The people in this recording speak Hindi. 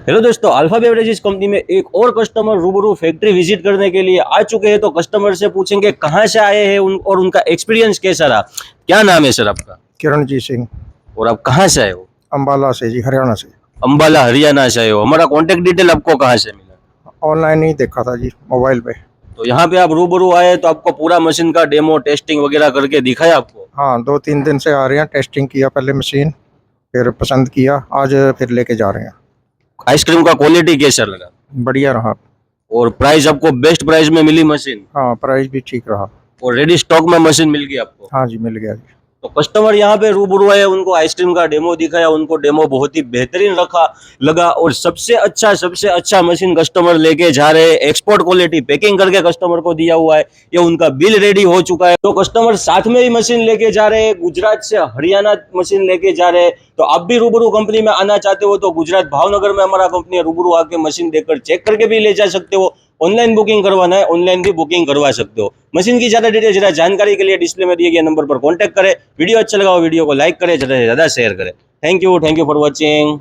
हेलो दोस्तों, अल्फा बेवरेजेस कंपनी में एक और कस्टमर रूबरू फैक्ट्री विजिट करने के लिए आ चुके हैं। तो कस्टमर से पूछेंगे कहाँ से आए हैं और उनका एक्सपीरियंस कैसा रहा। क्या नाम है सर आपका किरणजीत सिंह, और आप कहाँ से आए हो? अम्बाला से जी, हरियाणा से। अंबाला हरियाणा से आए हो। हमारा कॉन्टेक्ट डिटेल आपको कहाँ से मिला? ऑनलाइन ही देखा था जी, मोबाइल पे। तो यहाँ पे आप रूबरू आए तो आपको पूरा मशीन का डेमो टेस्टिंग वगैरह करके दिखाया आपको? हाँ, 2-3 दिन से आ रहे हैं। टेस्टिंग किया पहले मशीन, फिर पसंद किया, आज फिर लेके जा रहे हैं। आइसक्रीम का क्वालिटी कैसा लगा? बढ़िया रहा। और प्राइस आपको बेस्ट प्राइस में मिली मशीन? हाँ, प्राइस भी ठीक रहा। और रेडी स्टॉक में मशीन मिल गई आपको? हाँ जी, मिल गया जी। तो कस्टमर यहाँ पे रूबरू आए, उनको आइसक्रीम का डेमो दिखाया, उनको डेमो बहुत ही बेहतरीन लगा और सबसे अच्छा मशीन कस्टमर लेके जा रहे हैं। एक्सपोर्ट क्वालिटी पैकिंग करके कस्टमर को दिया हुआ है। ये उनका बिल रेडी हो चुका है। तो कस्टमर साथ में ही मशीन लेके जा रहे हैं। गुजरात से हरियाणा मशीन लेके जा रहे हैं। तो आप भी रूबरू कंपनी में आना चाहते हो तो गुजरात भावनगर में हमारा कंपनी है। रूबरू आके मशीन देकर चेक करके भी ले जा सकते हो। ऑनलाइन बुकिंग करवाना है, ऑनलाइन भी बुकिंग करवा सकते हो। मशीन की ज्यादा डिटेल, जरा जानकारी के लिए डिस्प्ले में दिए गए नंबर पर कॉन्टैक्ट करें। वीडियो अच्छा लगा हो वीडियो को लाइक करें, ज्यादा से ज्यादा शेयर करें। Thank you for watching.